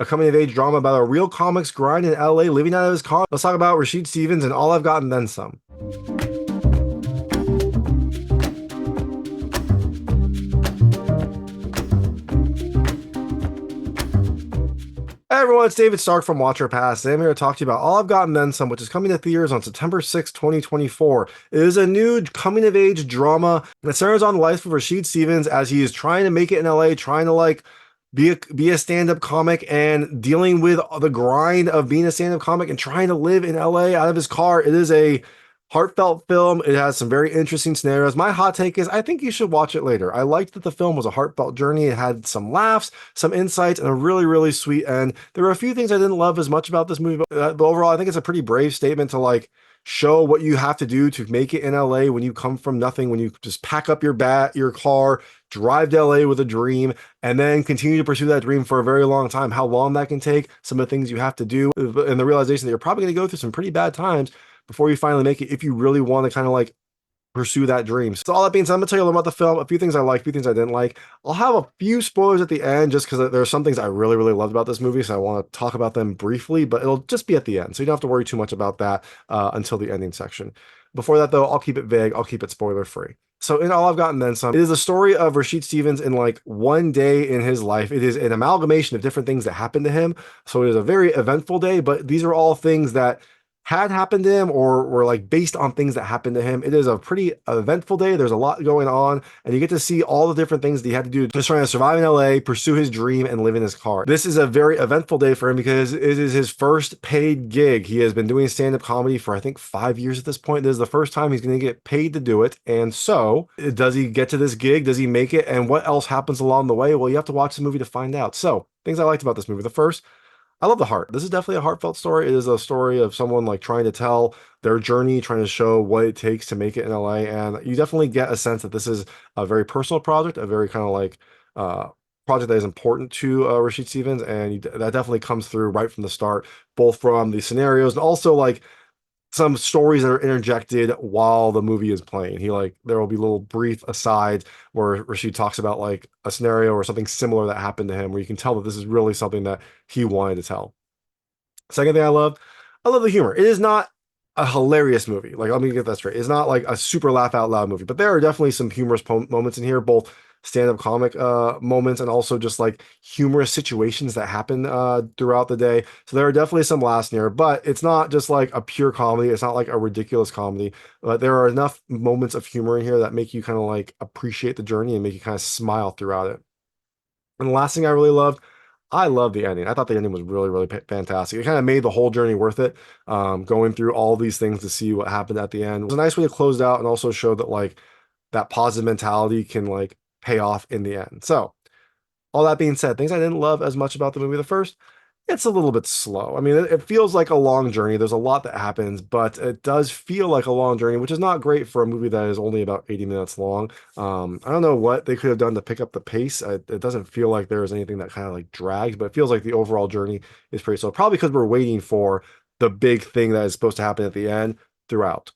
a coming-of-age drama about a real comics grind in LA living out of his car. Let's talk about Rashid Stevens and All I've Got and Then Some. Hey everyone, it's David Stark from Watcher Pass. Today I'm here to talk to you about All I've Got and Then Some, which is coming to theaters on September 6, 2024. It is a new coming-of-age drama that centers on the life of Rashid Stevens as he is trying to make it in LA, trying to be a stand-up comic and dealing with the grind of being a stand-up comic and trying to live in LA out of his car. It is a heartfelt film. It has some very interesting scenarios. My hot take is I think you should watch it later. I liked that the film was a heartfelt journey. It had some laughs, some insights, and a really, really sweet end. There were a few things I didn't love as much about this movie, but overall, I think it's a pretty brave statement to show what you have to do to make it in LA when you come from nothing, when you just pack up your car, drive to LA with a dream, and then continue to pursue that dream for a very long time. How long that can take, some of the things you have to do, and the realization that you're probably going to go through some pretty bad times before you finally make it if you really want to kind of pursue that dream. So all that being said, I'm gonna tell you a little about the film, a few things I like, a few things I didn't like. I'll have a few spoilers at the end just because there are some things I really, really loved about this movie, so I want to talk about them briefly, but it'll just be at the end, so you don't have to worry too much about that until the ending section. Before that, though, I'll keep it vague. I'll keep it spoiler free. So in All I've Got and Then Some, it is a story of Rashid Stevens in one day in his life. It is an amalgamation of different things that happened to him. So it is a very eventful day, but these are all things that had happened to him or were based on things that happened to him. It is a pretty eventful day. There's a lot going on, and you get to see all the different things that he had to do just trying to survive in LA, pursue his dream, and live in his car. This is a very eventful day for him because it is his first paid gig. He has been doing stand-up comedy for I think 5 years at this point. This is the first time he's going to get paid to do it. And so, does he get to this gig? Does he make it? And what else happens along the way? Well, you have to watch the movie to find out. So, things I liked about this movie. The first, I love the heart. This is definitely a heartfelt story. It is a story of someone trying to tell their journey, trying to show what it takes to make it in LA. And you definitely get a sense that this is a very personal project, a very kind of project that is important to Rashid Stevens. And that definitely comes through right from the start, both from the scenarios and also some stories that are interjected while the movie is playing. There will be little brief asides where Rashid talks about a scenario or something similar that happened to him, where you can tell that this is really something that he wanted to tell. Second thing I love the humor. It is not a hilarious movie. Let me get that straight. It's not a super laugh out loud movie, but there are definitely some humorous moments in here, both stand-up comic moments and also just humorous situations that happen throughout the day. So there are definitely some laughs in here, but it's not just a pure comedy. It's not a ridiculous comedy, but there are enough moments of humor in here that make you kind of appreciate the journey and make you kind of smile throughout it. And the last thing I really loved, I love the ending. I thought the ending was really, really fantastic. It kind of made the whole journey worth it. Going through all these things to see what happened at the end. It was a nice way to close out and also show that that positive mentality can pay off in the end. So all that being said, things I didn't love as much about the movie. The first, it's a little bit slow. I mean, it feels like a long journey. There's a lot that happens, but it does feel like a long journey, which is not great for a movie that is only about 80 minutes long. I don't know what they could have done to pick up the pace. It doesn't feel like there is anything that kind of drags, but it feels like the overall journey is pretty slow. Probably because we're waiting for the big thing that is supposed to happen at the end throughout.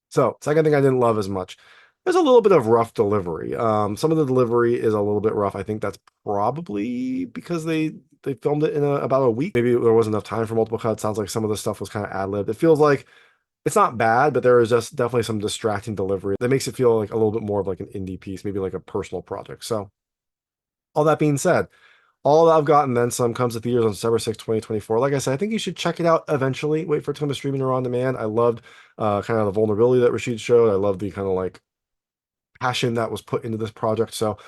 So, second thing I didn't love as much. There's a little bit of rough delivery. Some of the delivery is a little bit rough. I think that's probably because they filmed it in about a week. Maybe there wasn't enough time for multiple cuts. Sounds like some of the stuff was kind of ad-libbed. It feels like it's not bad, but there is just definitely some distracting delivery that makes it feel like a little bit more of an indie piece, maybe like a personal project. So all that being said, All I've Got and Then Some comes to theaters on December 6, 2024. Like I said, I think you should check it out eventually. Wait for it to come to streaming or on demand. I loved kind of the vulnerability that Rashid showed. I love the kind of passion that was put into this project. So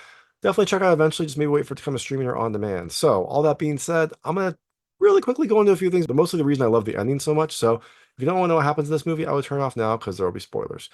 definitely check out eventually. Just maybe wait for it to come to streaming or on demand. So all that being said, I'm going to really quickly go into a few things, but mostly the reason I love the ending so much. So if you don't want to know what happens in this movie, I would turn off now because there will be spoilers.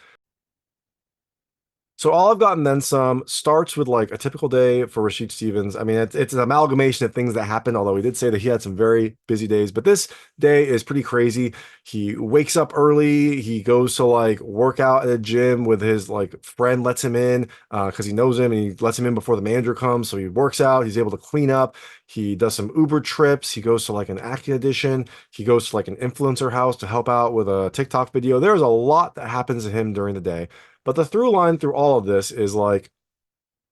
So All I've Got and Then Some starts with a typical day for Rashid Stevens. I mean, it's an amalgamation of things that happened, although he did say that he had some very busy days, but this day is pretty crazy. He wakes up early. He goes to work out at a gym with his friend lets him in because he knows him and he lets him in before the manager comes. So he works out. He's able to clean up. He does some Uber trips. He goes to an acting audition. He goes to an influencer house to help out with a TikTok video. There's a lot that happens to him during the day. But the through line through all of this is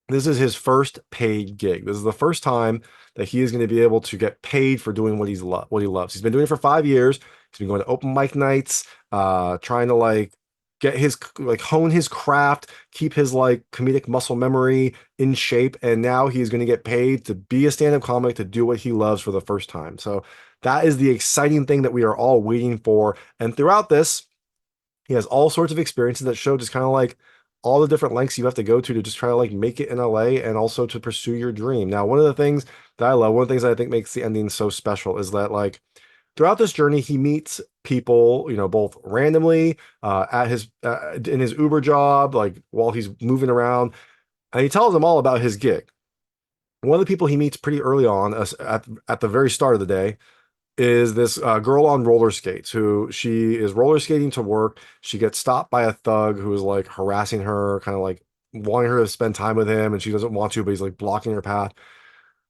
This is his first paid gig. This is the first time that he is going to be able to get paid for doing what he loves. He's been doing it for 5 years. He's been going to open mic nights, trying to like get his like hone his craft, keep his like comedic muscle memory in shape, and now he's going to get paid to be a stand-up comic to do what he loves for the first time. So that is the exciting thing that we are all waiting for. And throughout this, he has all sorts of experiences that show just kind of like all the different lengths you have to go to just try to like make it in LA and also to pursue your dream. Now, one of the things that I love, one of the things that I think makes the ending so special is that like throughout this journey, he meets people, both randomly at his in his Uber job, like while he's moving around, and he tells them all about his gig. One of the people he meets pretty early on, at the very start of the day, is this girl on roller skates who she is roller skating to work. She gets stopped by a thug who is like harassing her, kind of like wanting her to spend time with him, and she doesn't want to, but he's like blocking her path.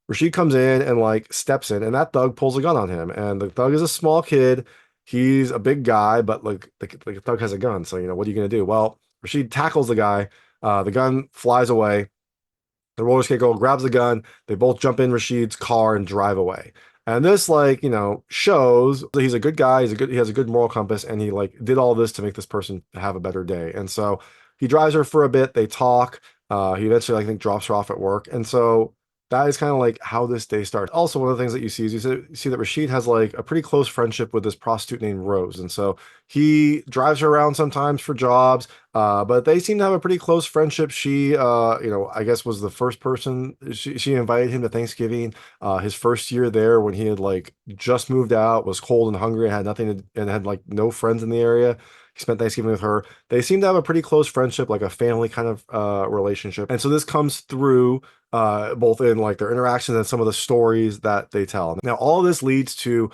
Rashid comes in and like steps in, and that thug pulls a gun on him. And the thug is a small kid. He's a big guy, but like the thug has a gun. So, what are you gonna do? Well, Rashid tackles the guy. The gun flies away. The roller skate girl grabs the gun. They both jump in Rashid's car and drive away. And this, like, shows that he's a good guy. He has a good moral compass, and he like did all this to make this person have a better day. And so he drives her for a bit. They talk. He eventually, I think, drops her off at work. And so that is kind of like how this day starts. Also, one of the things that you see is you see that Rashid has like a pretty close friendship with this prostitute named Rose. And so he drives her around sometimes for jobs, but they seem to have a pretty close friendship. She, I guess was the first person, she invited him to Thanksgiving, his first year there when he had like just moved out, was cold and hungry, and had nothing to, and had like no friends in the area. He spent Thanksgiving with her. They seem to have a pretty close friendship, like a family kind of relationship. And so this comes through both in like their interactions and some of the stories that they tell. Now, all this leads to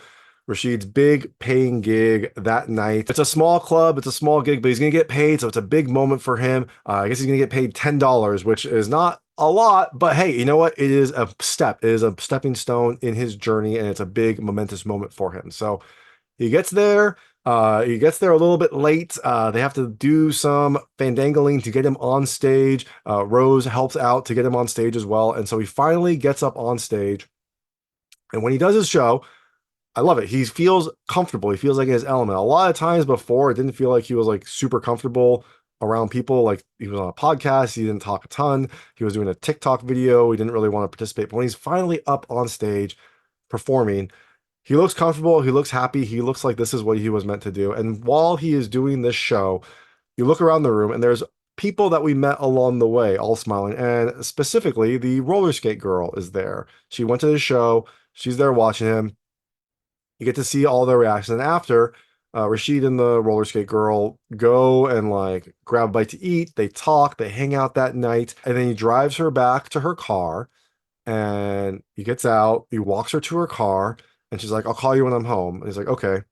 Rashid's big paying gig that night. It's a small club, it's a small gig, but he's going to get paid. So it's a big moment for him. I guess he's going to get paid $10, which is not a lot, but hey, you know what? It is a step. It is a stepping stone in his journey, and it's a big momentous moment for him. So he gets there. He gets there a little bit late. They have to do some fandangling to get him on stage. Rose helps out to get him on stage as well. And so he finally gets up on stage. And when he does his show, I love it. He feels comfortable. He feels like in his element. A lot of times before, it didn't feel like he was like super comfortable around people. Like he was on a podcast, he didn't talk a ton. He was doing a TikTok video. He didn't really want to participate. But when he's finally up on stage performing, he looks comfortable. He looks happy. He looks like this is what he was meant to do. And while he is doing this show, you look around the room and there's people that we met along the way, all smiling. And specifically, the roller skate girl is there. She went to the show. She's there watching him. You get to see all their reactions. And after, Rashid and the roller skate girl go and like grab a bite to eat. They talk. They hang out that night. And then he drives her back to her car. And he gets out. He walks her to her car. And she's like, I'll call you when I'm home. And he's like, okay.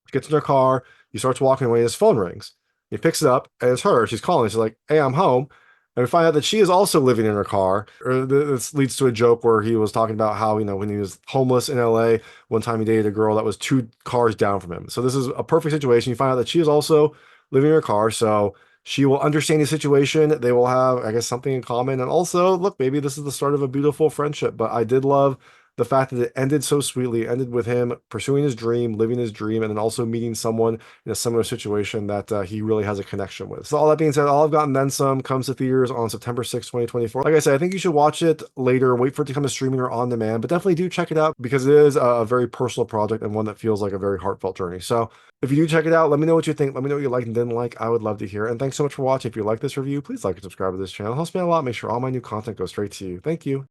She gets in her car. He starts walking away. His phone rings. He picks it up, and it's her. She's calling. She's like, hey, I'm home. And we find out that she is also living in her car. This leads to a joke where he was talking about how, when he was homeless in LA, one time he dated a girl that was 2 cars down from him. So this is a perfect situation. You find out that she is also living in her car. So she will understand the situation. They will have, I guess, something in common. And also, look, maybe this is the start of a beautiful friendship. But I did love the fact that it ended so sweetly, ended with him pursuing his dream, living his dream, and then also meeting someone in a similar situation that he really has a connection with. So all that being said, All I've Got and Then Some comes to theaters on September 6th, 2024. Like I said, I think you should watch it later, wait for it to come to streaming or on demand, but definitely do check it out because it is a very personal project and one that feels like a very heartfelt journey. So if you do check it out, let me know what you think. Let me know what you liked and didn't like. I would love to hear. And thanks so much for watching. If you like this review, please like and subscribe to this channel. It helps me out a lot. Make sure all my new content goes straight to you. Thank you.